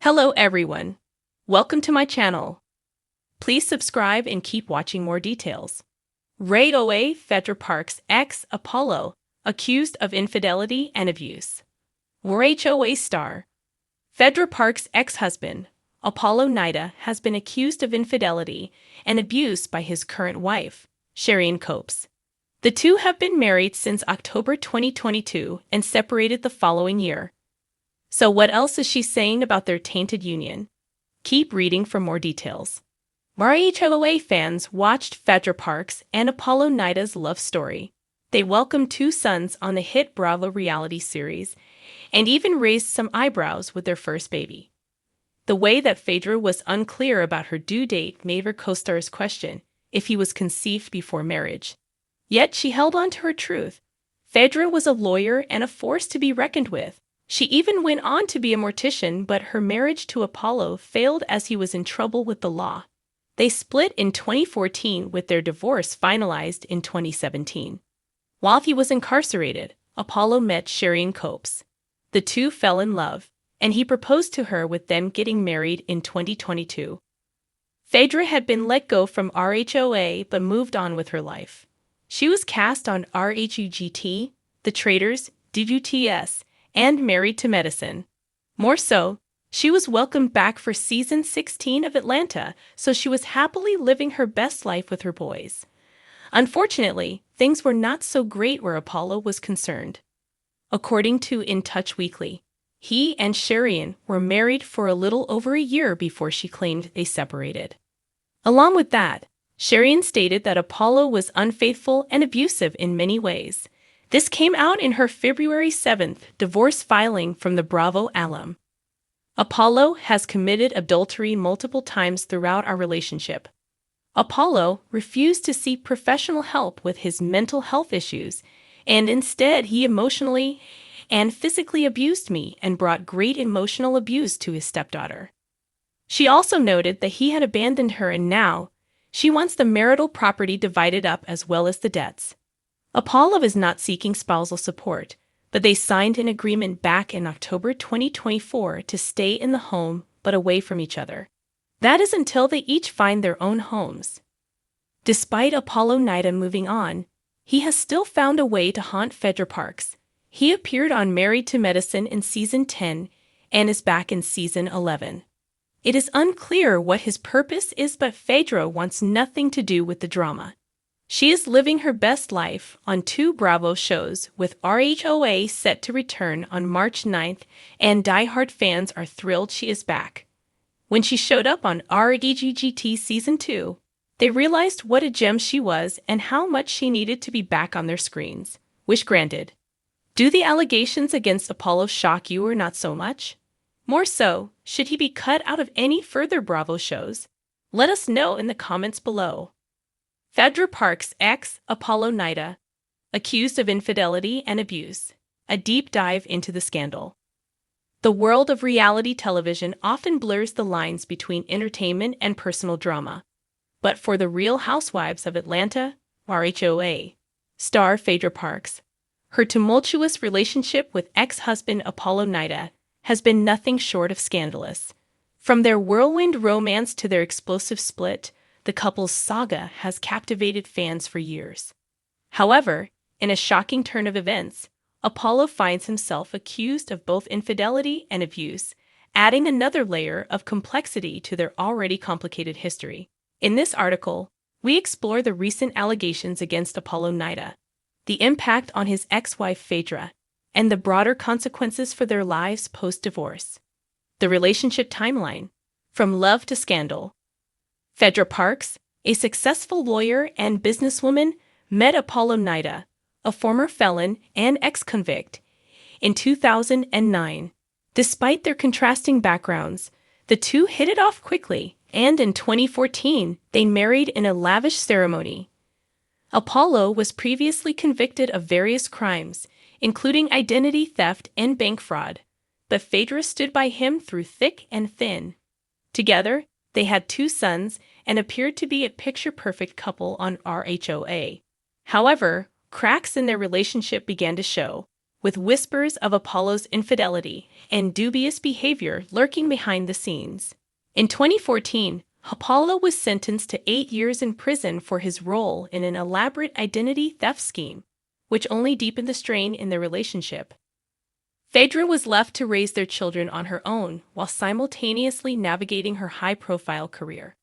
Hello everyone. Welcome to my channel. Please subscribe and keep watching more details. Raid away Phaedra Parks' ex Apollo, accused of infidelity and abuse. HOA star. Phaedra Parks' ex-husband, Apollo Nida, has been accused of infidelity and abuse by his current wife, Sherian Copes. The two have been married since October 2022 and separated the following year. So what else is she saying about their tainted union? Keep reading for more details. HOA fans watched Phaedra Parks and Apollo Nida's love story. They welcomed two sons on the hit Bravo reality series and even raised some eyebrows with their first baby. The way that Phaedra was unclear about her due date made her co-stars question if he was conceived before marriage. Yet she held on to her truth. Phaedra was a lawyer and a force to be reckoned with. She even went on to be a mortician, but her marriage to Apollo failed as he was in trouble with the law. They split in 2014 with their divorce finalized in 2017. While he was incarcerated, Apollo met Sherian Copes. The two fell in love, and he proposed to her with them getting married in 2022. Phaedra had been let go from RHOA but moved on with her life. She was cast on RHUGT, The Traitors, DUTS, and Married to Medicine. More so, she was welcomed back for season 16 of Atlanta, so she was happily living her best life with her boys. Unfortunately, things were not so great where Apollo was concerned. According to In Touch Weekly, he and Sherian were married for a little over a year before she claimed they separated. Along with that, Sherian stated that Apollo was unfaithful and abusive in many ways. This came out in her February 7th divorce filing from the Bravo alum. Apollo has committed adultery multiple times throughout our relationship. Apollo refused to seek professional help with his mental health issues, and instead he emotionally and physically abused me and brought great emotional abuse to his stepdaughter. She also noted that he had abandoned her and now she wants the marital property divided up as well as the debts. Apollo is not seeking spousal support, but they signed an agreement back in October 2024 to stay in the home but away from each other. That is until they each find their own homes. Despite Apollo Nida moving on, he has still found a way to haunt Phaedra Parks. He appeared on Married to Medicine in season 10 and is back in season 11. It is unclear what his purpose is, but Phaedra wants nothing to do with the drama. She is living her best life on two Bravo shows, with RHOA set to return on March 9th, and diehard fans are thrilled she is back. When she showed up on RDGGT Season 2, they realized what a gem she was and how much she needed to be back on their screens. Wish granted. Do the allegations against Apollo shock you or not so much? More so, should he be cut out of any further Bravo shows? Let us know in the comments below. Phaedra Parks' ex, Apollo Nida, accused of infidelity and abuse. A deep dive into the scandal. The world of reality television often blurs the lines between entertainment and personal drama. But for the Real Housewives of Atlanta, RHOA, star Phaedra Parks, her tumultuous relationship with ex-husband Apollo Nida has been nothing short of scandalous. From their whirlwind romance to their explosive split, the couple's saga has captivated fans for years. However, in a shocking turn of events, Apollo finds himself accused of both infidelity and abuse, adding another layer of complexity to their already complicated history. In this article, we explore the recent allegations against Apollo Nida, the impact on his ex-wife Phaedra, and the broader consequences for their lives post-divorce. The relationship timeline, from love to scandal. Phaedra Parks, a successful lawyer and businesswoman, met Apollo Nida, a former felon and ex-convict, in 2009. Despite their contrasting backgrounds, the two hit it off quickly, and in 2014, they married in a lavish ceremony. Apollo was previously convicted of various crimes, including identity theft and bank fraud, but Phaedra stood by him through thick and thin. Together, they had two sons and appeared to be a picture-perfect couple on RHOA. However, cracks in their relationship began to show with whispers of Apollo's infidelity and dubious behavior lurking behind the scenes. In 2014, Apollo was sentenced to 8 years in prison for his role in an elaborate identity theft scheme, which only deepened the strain in their relationship. Phaedra was left to raise their children on her own while simultaneously navigating her high-profile career.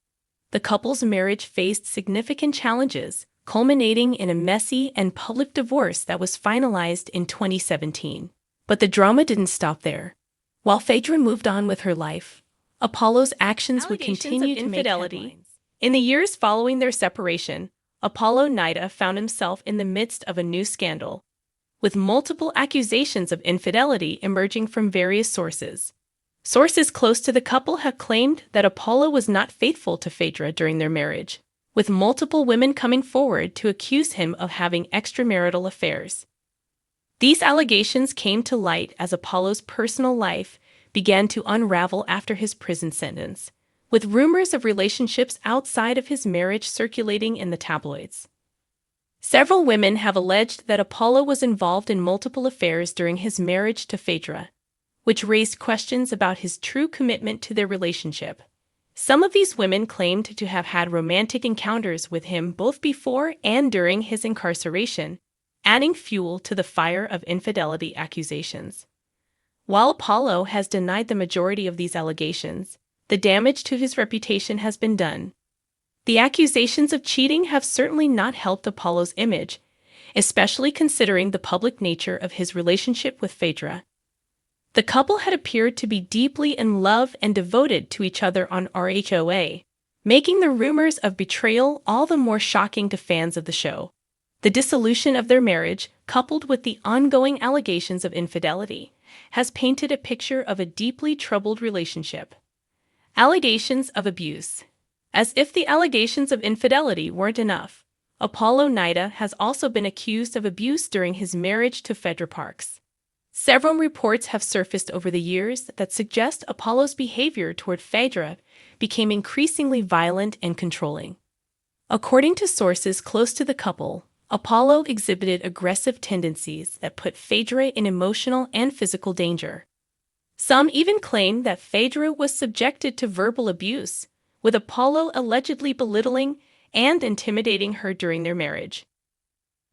The couple's marriage faced significant challenges, culminating in a messy and public divorce that was finalized in 2017. But the drama didn't stop there. While Phaedra moved on with her life, Apollo's actions would continue to make headlines. In the years following their separation, Nida found himself in the midst of a new scandal, with multiple accusations of infidelity emerging from various sources. Sources close to the couple have claimed that Apollo was not faithful to Phaedra during their marriage, with multiple women coming forward to accuse him of having extramarital affairs. These allegations came to light as Apollo's personal life began to unravel after his prison sentence, with rumors of relationships outside of his marriage circulating in the tabloids. Several women have alleged that Apollo was involved in multiple affairs during his marriage to Phaedra, which raised questions about his true commitment to their relationship. Some of these women claimed to have had romantic encounters with him both before and during his incarceration, adding fuel to the fire of infidelity accusations. While Apollo has denied the majority of these allegations, the damage to his reputation has been done. The accusations of cheating have certainly not helped Apollo's image, especially considering the public nature of his relationship with Phaedra. The couple had appeared to be deeply in love and devoted to each other on RHOA, making the rumors of betrayal all the more shocking to fans of the show. The dissolution of their marriage, coupled with the ongoing allegations of infidelity, has painted a picture of a deeply troubled relationship. Allegations of abuse. As if the allegations of infidelity weren't enough, Nida has also been accused of abuse during his marriage to Phaedra Parks. Several reports have surfaced over the years that suggest Apollo's behavior toward Phaedra became increasingly violent and controlling. According to sources close to the couple, Apollo exhibited aggressive tendencies that put Phaedra in emotional and physical danger. Some even claim that Phaedra was subjected to verbal abuse, with Apollo allegedly belittling and intimidating her during their marriage.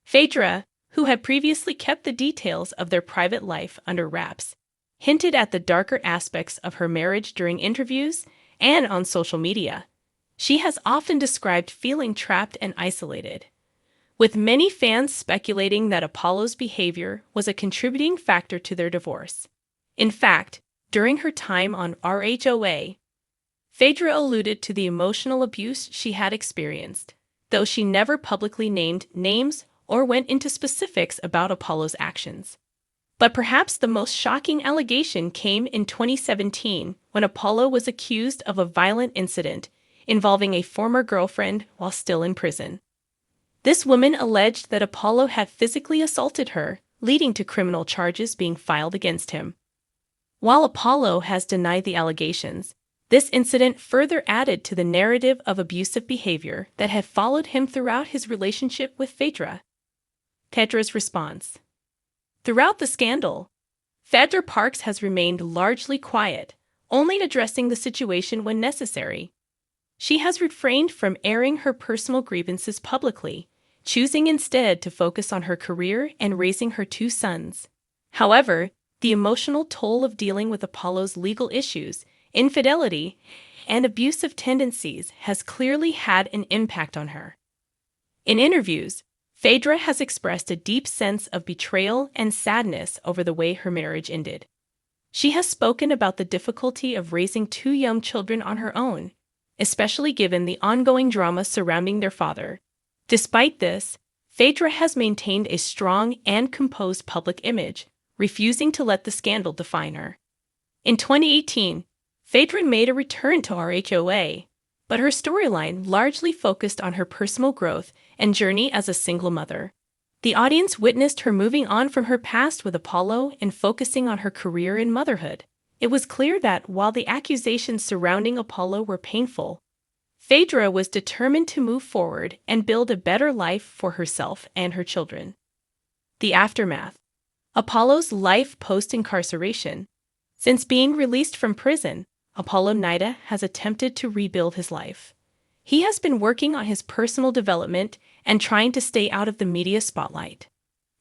Phaedra, who had previously kept the details of their private life under wraps, hinted at the darker aspects of her marriage during interviews and on social media. She has often described feeling trapped and isolated, with many fans speculating that Apollo's behavior was a contributing factor to their divorce. In fact, during her time on RHOA, Phaedra alluded to the emotional abuse she had experienced, though she never publicly named names or went into specifics about Apollo's actions. But perhaps the most shocking allegation came in 2017 when Apollo was accused of a violent incident involving a former girlfriend while still in prison. This woman alleged that Apollo had physically assaulted her, leading to criminal charges being filed against him. While Apollo has denied the allegations, this incident further added to the narrative of abusive behavior that had followed him throughout his relationship with Phaedra. Phaedra's response. Throughout the scandal, Phaedra Parks has remained largely quiet, only addressing the situation when necessary. She has refrained from airing her personal grievances publicly, choosing instead to focus on her career and raising her 2 sons. However, the emotional toll of dealing with Apollo's legal issues, infidelity, and abusive tendencies has clearly had an impact on her. In interviews, Phaedra has expressed a deep sense of betrayal and sadness over the way her marriage ended. She has spoken about the difficulty of raising 2 young children on her own, especially given the ongoing drama surrounding their father. Despite this, Phaedra has maintained a strong and composed public image, refusing to let the scandal define her. In 2018, Phaedra made a return to RHOA, but her storyline largely focused on her personal growth and journey as a single mother. The audience witnessed her moving on from her past with Apollo and focusing on her career in motherhood. It was clear that while the accusations surrounding Apollo were painful, Phaedra was determined to move forward and build a better life for herself and her children. The aftermath. Apollo's life post-incarceration. Since being released from prison, Apollo Nida has attempted to rebuild his life. He has been working on his personal development and trying to stay out of the media spotlight.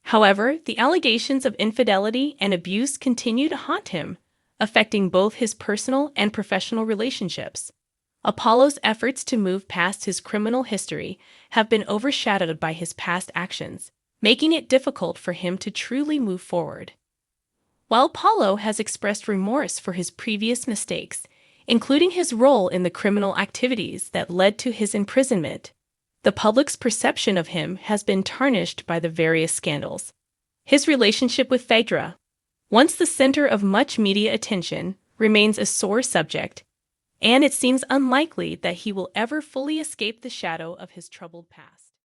However, the allegations of infidelity and abuse continue to haunt him, affecting both his personal and professional relationships. Apollo's efforts to move past his criminal history have been overshadowed by his past actions, making it difficult for him to truly move forward. While Apollo has expressed remorse for his previous mistakes, including his role in the criminal activities that led to his imprisonment, the public's perception of him has been tarnished by the various scandals. His relationship with Phaedra, once the center of much media attention, remains a sore subject, and it seems unlikely that he will ever fully escape the shadow of his troubled past.